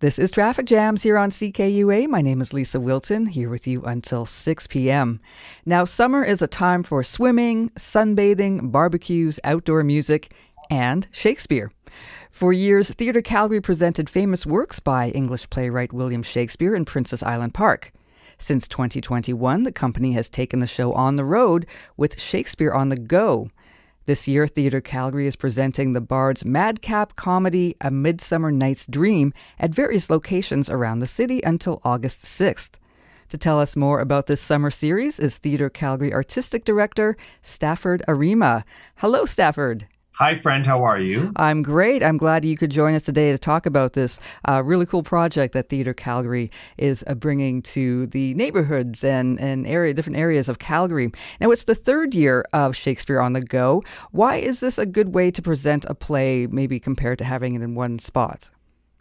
This is Traffic Jams here on CKUA. My name is Lisa Wilton, here with you until 6 p.m. Now, summer is a time for swimming, sunbathing, barbecues, outdoor music, and Shakespeare. For years, Theatre Calgary presented famous works by English playwright William Shakespeare in Princess Island Park. Since 2021, the company has taken the show on the road with Shakespeare on the Go. This year, Theatre Calgary is presenting the Bard's madcap comedy A Midsummer Night's Dream at various locations around the city until August 6th. To tell us more about this summer series is Theatre Calgary Artistic Director Stafford Arima. Hello, Stafford. Hi, friend. How are you? I'm great. I'm glad you could join us today to talk about this really cool project that Theatre Calgary is bringing to the neighborhoods and different areas of Calgary. Now, it's the third year of Shakespeare on the Go. Why is this a good way to present a play, maybe compared to having it in one spot?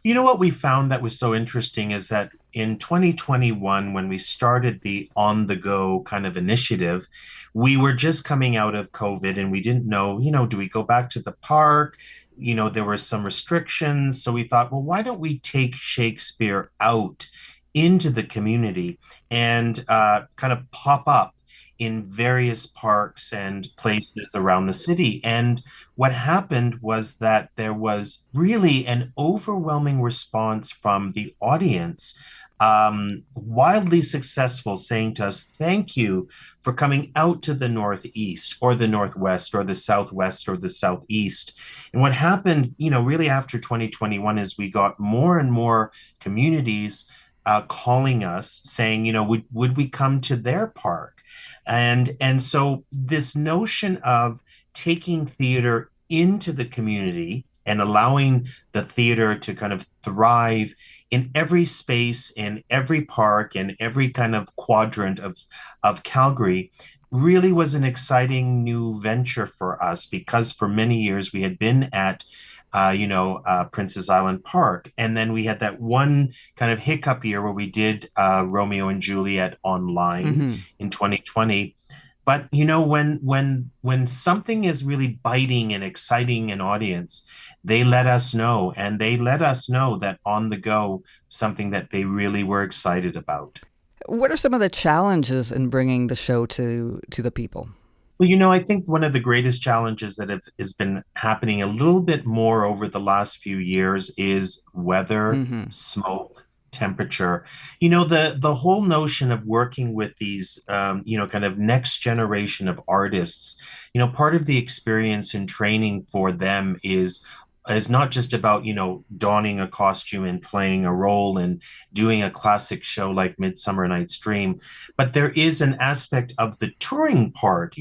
You know what we found that was so interesting is that in 2021, when we started the on the go kind of initiative, we were just coming out of COVID and we didn't know, do we go back to the park? There were some restrictions. So we thought, well, why don't we take Shakespeare out into the community and kind of pop up in various parks and places around the city. And what happened was that there was really an overwhelming response from the audience, wildly successful, saying to us, thank you for coming out to the Northeast or the Northwest or the Southwest or the Southeast. And what happened, really after 2021 is we got more and more communities calling us saying, would we come to their park? And so this notion of taking theater into the community and allowing the theater to kind of thrive in every space, in every park, in every kind of quadrant of Calgary really was an exciting new venture for us because for many years we had been at Princess Island Park. And then we had that one kind of hiccup year where we did Romeo and Juliet online in 2020. But when something is really biting and exciting an audience, they let us know, and they let us know that on the go, something that they really were excited about. What are some of the challenges in bringing the show to the people? Well, I think one of the greatest challenges that has been happening a little bit more over the last few years is weather, smoke, temperature. The whole notion of working with these, kind of next generation of artists, part of the experience and training for them is not just about, donning a costume and playing a role and doing a classic show like Midsummer Night's Dream, but there is an aspect of the touring part.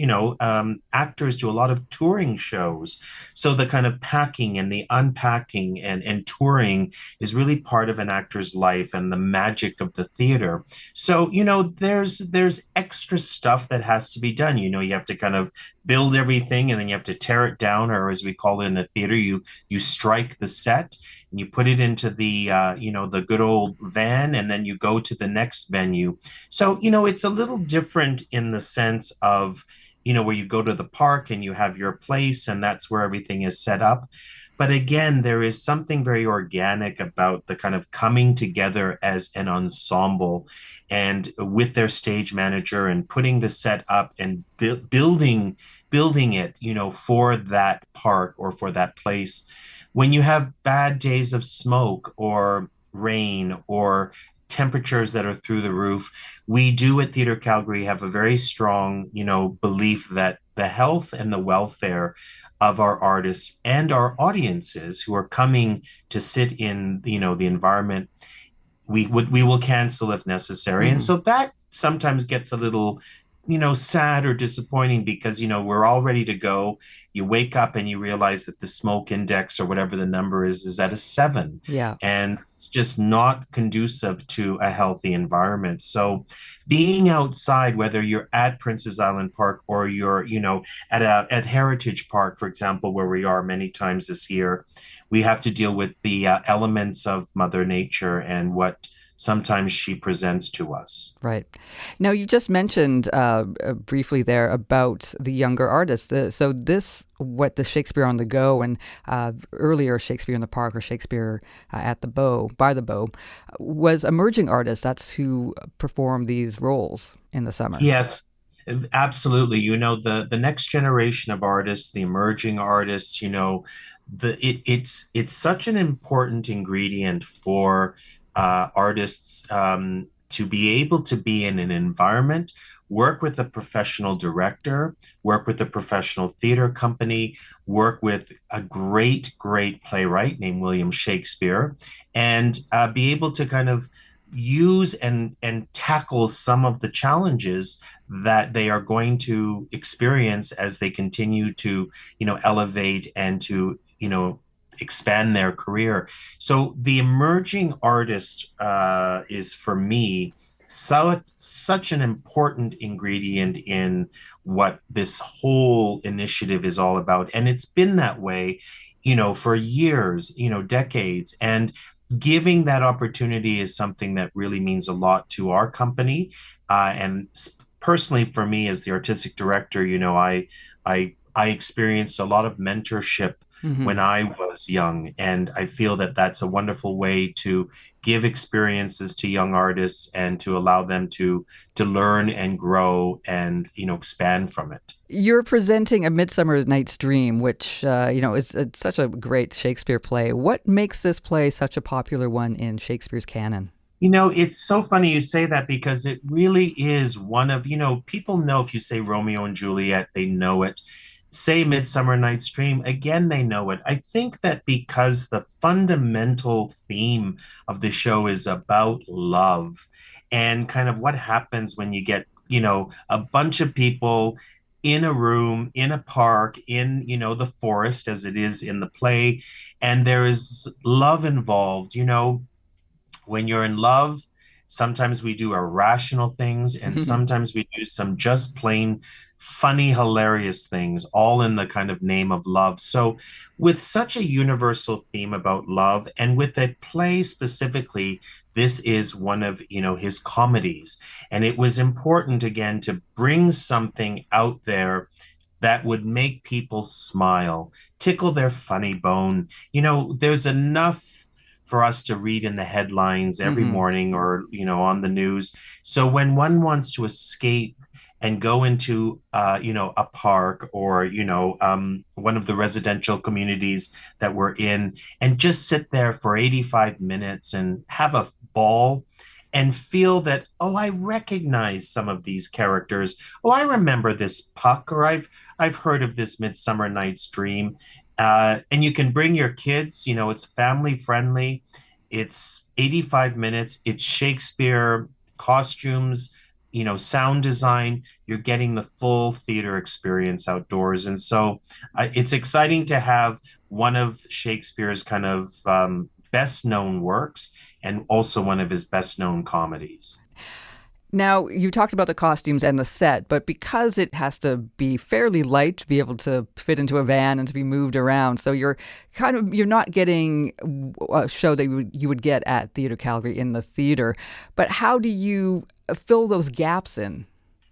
Actors do a lot of touring shows. So the kind of packing and the unpacking and touring is really part of an actor's life and the magic of the theater. So, there's extra stuff that has to be done. You have to kind of build everything and then you have to tear it down, or as we call it in the theater, you strike the set and you put it into the the good old van, and then you go to the next venue. So it's a little different in the sense of where you go to the park and you have your place and that's where everything is set up. But again, there is something very organic about the kind of coming together as an ensemble and with their stage manager and putting the set up and building it, for that park or for that place. When you have bad days of smoke or rain or temperatures that are through the roof, we do at Theatre Calgary have a very strong, belief that the health and the welfare of our artists and our audiences who are coming to sit in, the environment, we will cancel if necessary. And so that sometimes gets a little sad or disappointing because, we're all ready to go. You wake up and you realize that the smoke index or whatever the number is at a 7. Yeah. And it's just not conducive to a healthy environment. So being outside, whether you're at Princess Island Park or you're, at Heritage Park, for example, where we are many times this year, we have to deal with the elements of Mother Nature and what sometimes she presents to us. Right. Now, you just mentioned briefly there about the younger artists. So this, what the Shakespeare on the Go and earlier Shakespeare in the Park or Shakespeare at the Bow, by the Bow, was emerging artists. That's who performed these roles in the summer. Yes, absolutely. The next generation of artists, the emerging artists, it's such an important ingredient for artists to be able to be in an environment, work with a professional director, work with a professional theater company, work with a great, great playwright named William Shakespeare, and be able to kind of use and tackle some of the challenges that they are going to experience as they continue to elevate and to expand their career. So the emerging artist is for me such an important ingredient in what this whole initiative is all about, and it's been that way for years, decades. And giving that opportunity is something that really means a lot to our company. And personally, for me as the artistic director, I experienced a lot of mentorship Mm-hmm. when I was young, and I feel that that's a wonderful way to give experiences to young artists and to allow them to learn and grow and expand from it. You're presenting A Midsummer Night's Dream, which, it's such a great Shakespeare play. What makes this play such a popular one in Shakespeare's canon? It's so funny you say that because it really is one of, people know if you say Romeo and Juliet, they know it. Say Midsummer Night's Dream, again, they know it. I think that because the fundamental theme of the show is about love and kind of what happens when you get, a bunch of people in a room, in a park, in, the forest as it is in the play, and there is love involved, when you're in love, sometimes we do irrational things, and sometimes we do some just plain funny, hilarious things, all in the kind of name of love. So, with such a universal theme about love, and with a play specifically, this is one of his comedies, and it was important again to bring something out there that would make people smile, tickle their funny bone. There's enough for us to read in the headlines every Mm-hmm. morning or on the news. So when one wants to escape and go into a park or one of the residential communities that we're in and just sit there for 85 minutes and have a ball and feel that, oh, I recognize some of these characters. Oh, I remember this Puck, or I've heard of this Midsummer Night's Dream. And you can bring your kids, it's family friendly. It's 85 minutes. It's Shakespeare costumes, sound design. You're getting the full theater experience outdoors. And so it's exciting to have one of Shakespeare's kind of best known works and also one of his best known comedies. Now, you talked about the costumes and the set, but because it has to be fairly light to be able to fit into a van and to be moved around, so you're not getting a show that you would get at Theatre Calgary in the theater. But how do you fill those gaps in?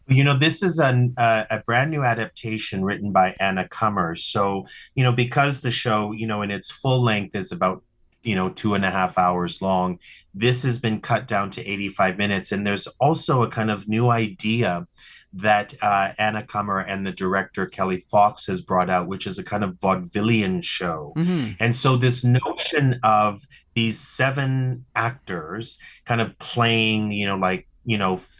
This is a brand new adaptation written by Anna Kummer. So, because the show, in its full length is about, 2.5 hours long, this has been cut down to 85 minutes. And there's also a kind of new idea that Anna Kummer and the director Kelly Fox has brought out, which is a kind of vaudevillian show. Mm-hmm. And so this notion of these seven actors kind of playing,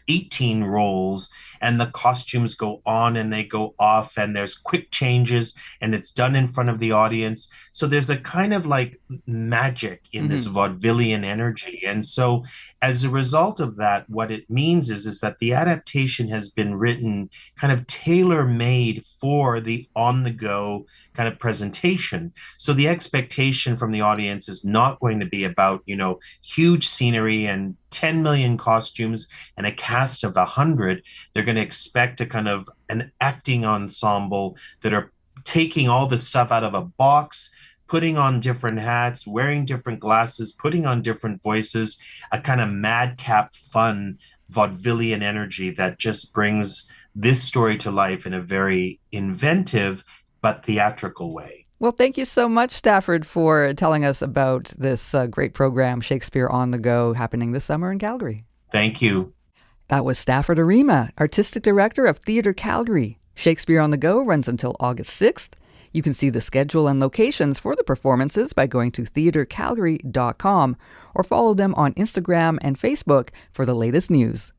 18 roles, and the costumes go on and they go off, and there's quick changes, and it's done in front of the audience. So there's a kind of like magic in this Mm-hmm. vaudevillian energy. And so as a result of that, what it means is that the adaptation has been written kind of tailor made for the on the go kind of presentation. So the expectation from the audience is not going to be about, huge scenery and 10 million costumes and a cast of 100. They're going to expect a kind of an acting ensemble that are taking all the stuff out of a box, putting on different hats, wearing different glasses, putting on different voices, a kind of madcap fun vaudevillian energy that just brings this story to life in a very inventive but theatrical way. Well, thank you so much, Stafford, for telling us about this great program, Shakespeare on the Go, happening this summer in Calgary. Thank you. That was Stafford Arima, Artistic Director of Theatre Calgary. Shakespeare on the Go runs until August 6th. You can see the schedule and locations for the performances by going to theatrecalgary.com or follow them on Instagram and Facebook for the latest news.